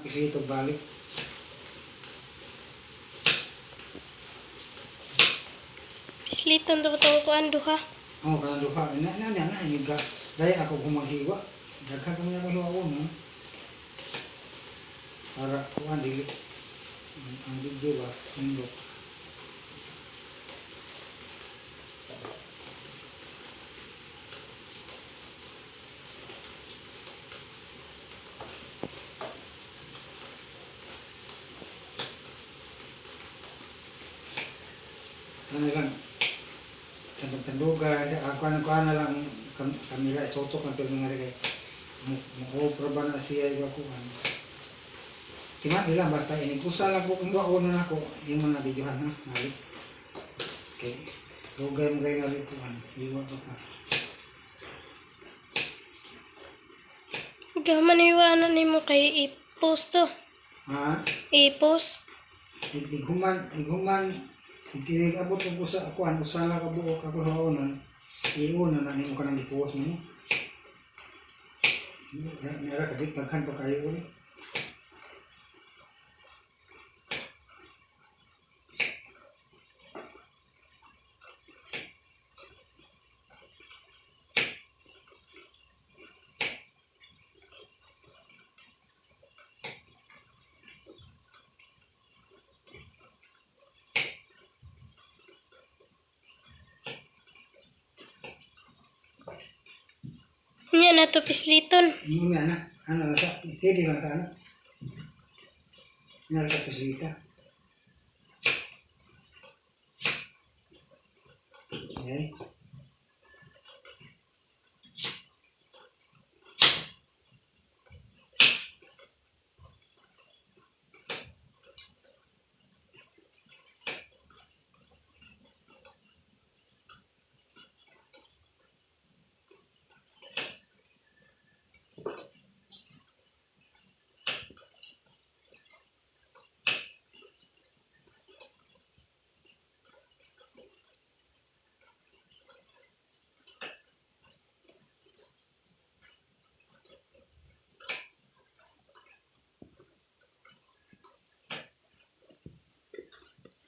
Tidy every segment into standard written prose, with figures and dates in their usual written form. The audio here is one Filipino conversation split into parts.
Dito balik. Pisliton daw ito ko ando ha. Oh, kana duha. Na ini ga. Dahil ako gumahiwa. Daghan kami na hiwa mo. Para kuan dili. Ang video ba? Nindot. Ano lang. Tandog-tanduga. Ako na lang kamera itutok ng film nga kay mo ba na siya iba kuan. Timan ilang basta inikusa lang po kung iwa na ako yung mga videohan ha. Ngali. Okay. Lugay mo kayo nga rin kuan. Iwa ko pa. Gaman iwanan ni mo kay i-post to. Ha? I-post. Iguman, ikinig abot ko sa kuan usala ka buo ka bahaonon. Iuna na nimo kanang ipuwas mo. Nara ka dik daghan pa kayo ulit. Nya na to pisliton. Yung nga na, ano sa steady lang ta ano. Nara sa pasilita. Okay.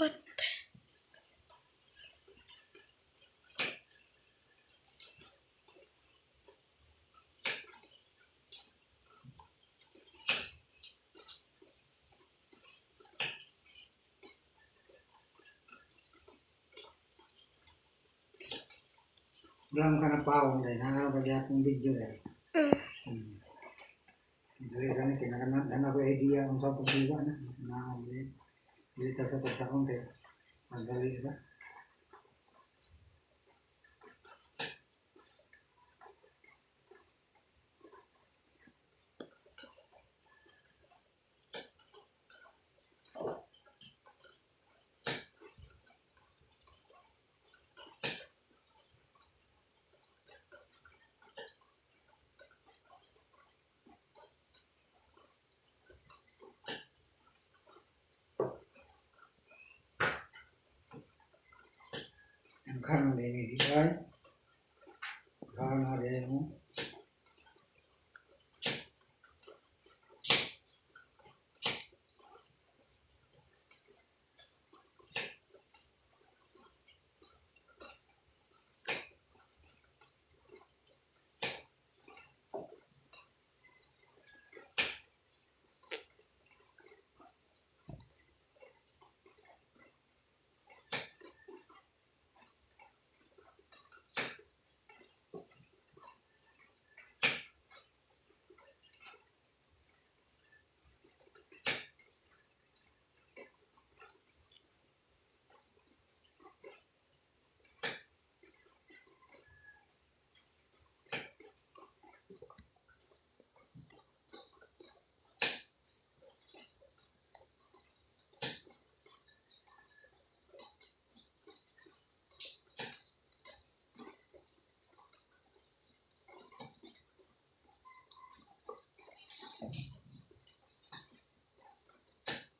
What? Wala ka na paong dahil nakaraw ka akong video dahil. Dili kami kinakanan dan ako idea ang sa posiba na dili ta sa pagsaon kay madali ba. Ang kanang din di ay kanang din mo.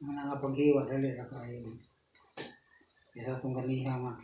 Mga paghiwa dali ra kayo. Kaya itong ganiha nga.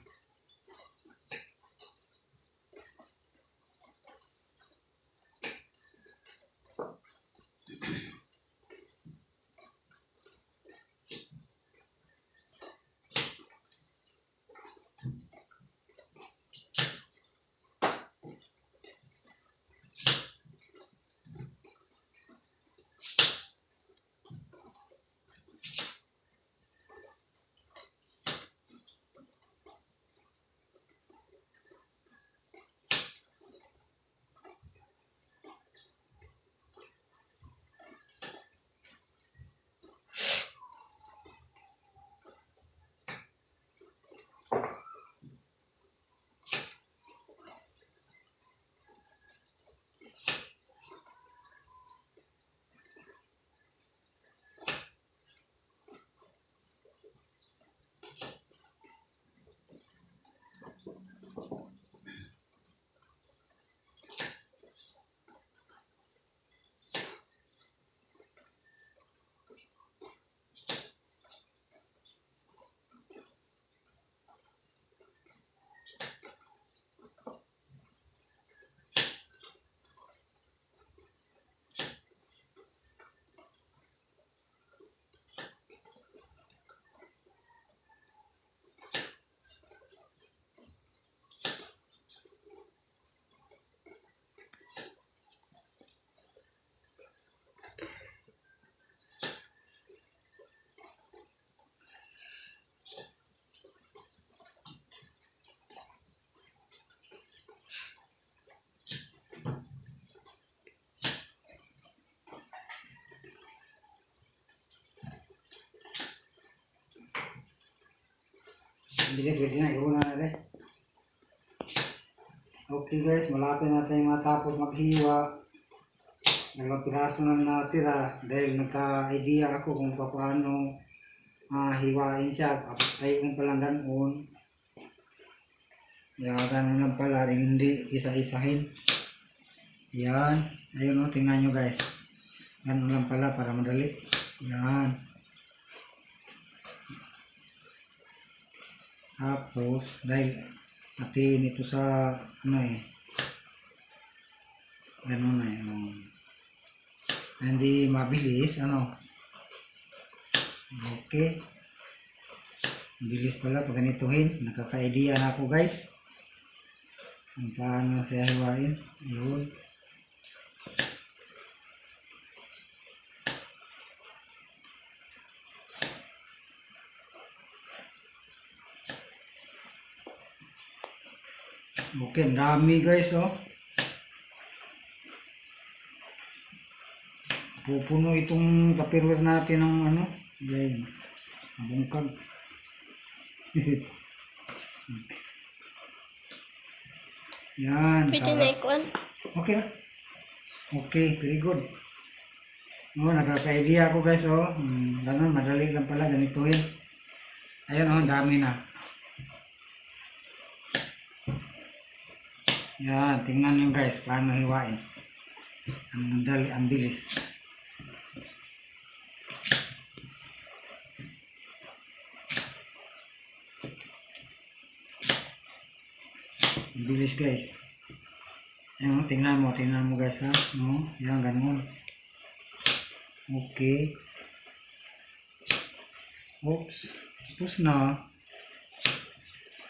Hindi, pwede na. Iuna na rin. Okay guys, malapit na tayo matapos maghiwa. Dalawang piraso na natira dahil nagka-idea ako kung paano hiwain siya. Papatayin pa lang ganoon. Gano'n lang pala rin, hindi isa-isahin. Yan. Ayun o, tingnan nyo guys. Gano'n lang pala para madali. Yan. Tapos, dahil napin ito sa, gano'n na yun. Hindi mabilis, Okay. Mabilis pala pag ganituhin. Nakaka-idea na ako guys. Kung paano siya hiwain. Yun. Okay, ang dami guys, oh. Pupuno itong tupperware natin ng yan, bungkag. Yan. Pwede na ikuan. Okay na. Okay, very good. Nakaka-idea ako guys, oh. Ganun, madali lang pala ganituhin. Ayun, ang dami na. Yan, tingnan nyo guys, paano hiwain. Ang dali, ang bilis. Ang bilis guys. Ayun, tingnan mo guys ha. Yan, ganun. Okay. Oops. Tapos na.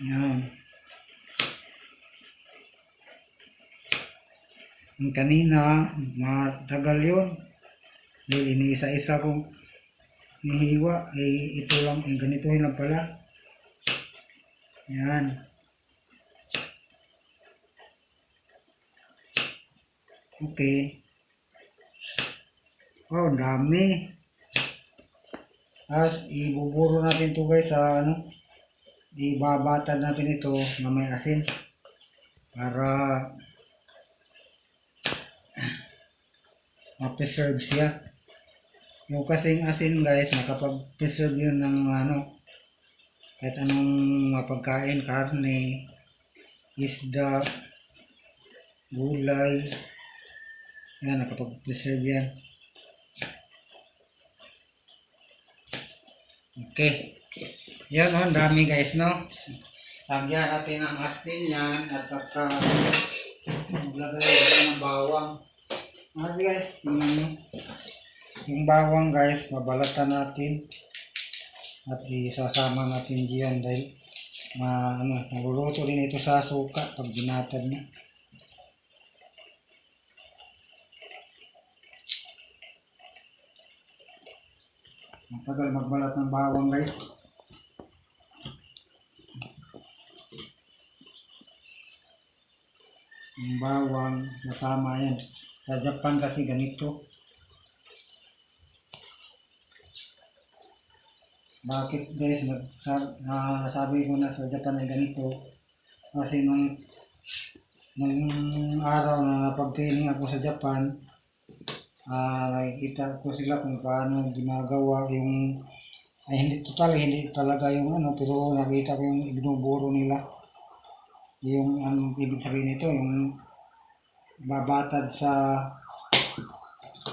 Yan. Ang kanina, matagal yun. Dahil iniisa-isa kong nihiwa. Ito lang, ganituhin lang pala. Yan. Okay. Oh, dami. Tapos, ibuburo natin ito guys sa ibabatad natin ito na may asin. Para ma-preserve siya. Yung kasing asin guys, nakapag-preserve yun ng kahit anong mapagkain, karne, isda, gulay. Yan, nakapag-preserve yan. Okay. Yan ang dami guys, no? Lagyan natin ang asin yan at saka maglagay ng bawang. Guys, yung bawang guys, babalatan natin at isasama natin diyan dahil maluluto din ito sa suka pag binatad na. Matagal magbalat ng bawang guys. Yung bawang nasama yan. Sa Japan kasi ganito. Bakit guys, nasabi ko na sa Japan ay ganito? Kasi nung araw na napag-training ako sa Japan, nakikita ko sila kung paano ginagawa yung, hindi talaga yung pero nakita ko yung binuburo nila. Yung ibig sabihin nito, yung babatad sa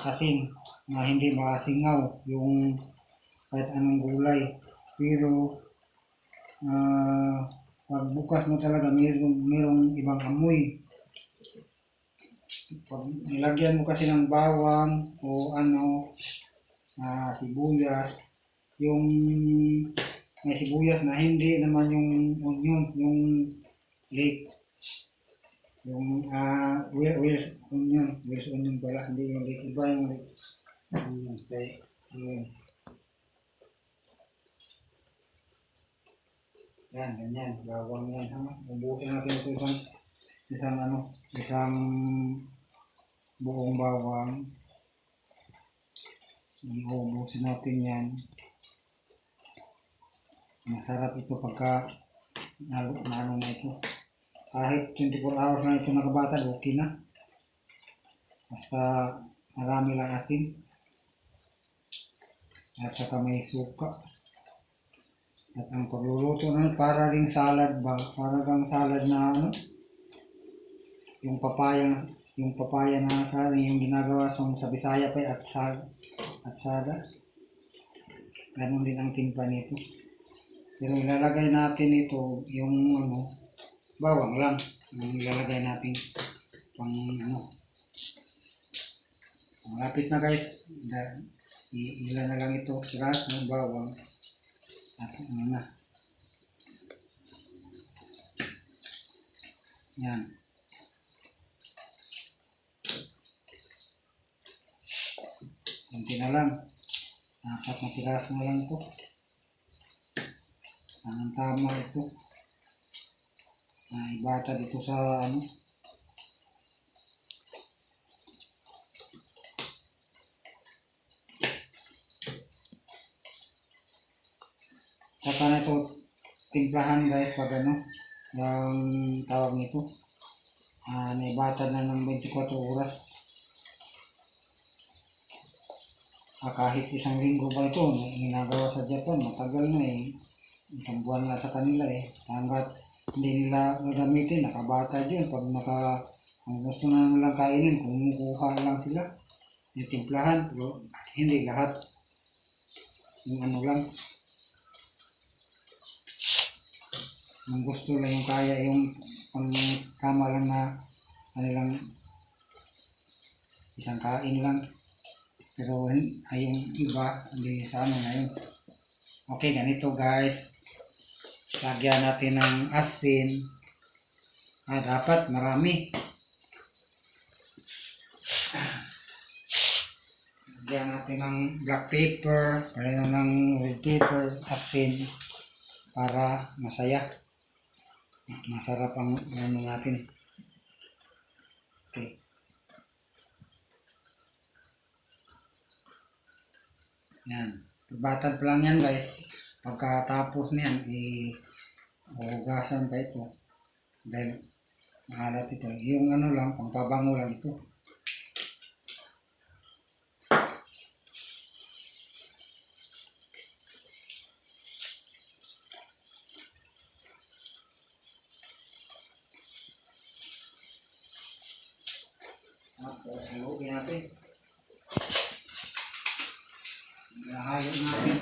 asin na hindi masingaw yung kahit anong gulay. Pero pagbukas mo talaga mayroong ibang amoy. Pag nilagyan mo kasi ng bawang o sibuyas, yung may sibuyas na hindi naman yung onion, yung leek. Yung Welsh onion pala, hindi yung leek, iba yung leek. Okay, yun. Yan, ganyan, bawang yan ha. Ubukin natin ito isang buong bawang. Iubusin natin yan. Masarap ito pagka na ano na ito. Kahit 24 hours na ito nakabatad, okay na. Basta marami lang asin. At saka may suka. At ang pagluluto na para ring salad ba? Para kang salad na ano? Yung papaya na salad, yung ginagawa sa Bisaya pa at sada. Ganon din ang timpla nito. Pero ilalagay natin ito yung ano, bawang lang. Yung ilalagay natin pang ano. Malapit na guys. Ilan na lang ito. Siras ng bawang. At ano na. Yan. Kunti na lang. 4 na piraso na lang ito. Ang tama ito. Ibata dito sa ano. Saka na ito timplahan guys pag ano. Yung tawag nito. Naibata na ng 24 oras. Kahit isang linggo ba ito, ginagawa sa Japan, matagal na eh. Isang buwan nga sa kanila eh. Hanggat hindi nila gagamitin, nakabata dyan. Kung gusto na nilang kainin, kumukuha lang sila. Yung timplahan, pero hindi lahat. Yung ano lang. Yung gusto lang yung kaya, yung pang kama lang na kanilang isang kain lang. Pero ay yung iba, hindi sa ano na yun. Okay, ganito guys. Lagyan natin ng asin. Dapat marami. Lagyan natin ng black pepper, pareho ng red pepper, asin, para masaya. Masarap ang ano natin. Okay. Yan. Batad pa lang yan guys. Pagkatapos niyan, hugasan pa ito. Dahil maalat ito. Yung ano lang, pampabango lang ito. Tapos, halugin natin. Halo natin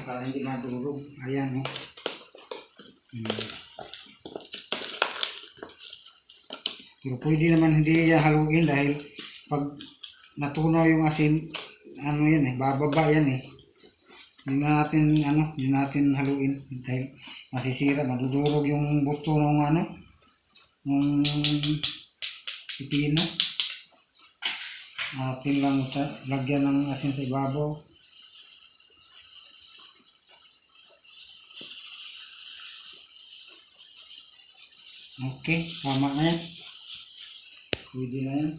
para hindi madurog. Ayan, no? Pero pwede naman hindi yan haluin dahil pag natunaw yung asin, ano yan eh, bababa yan eh. Hindi natin haluin dahil masisira, madudurog yung buto ng ano, ng pipino. Atin lang lagyan ng asin sa ibabaw. Okay, tama na yan. Pwede na yan.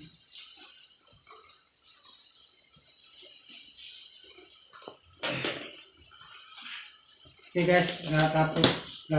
Okay guys, tapos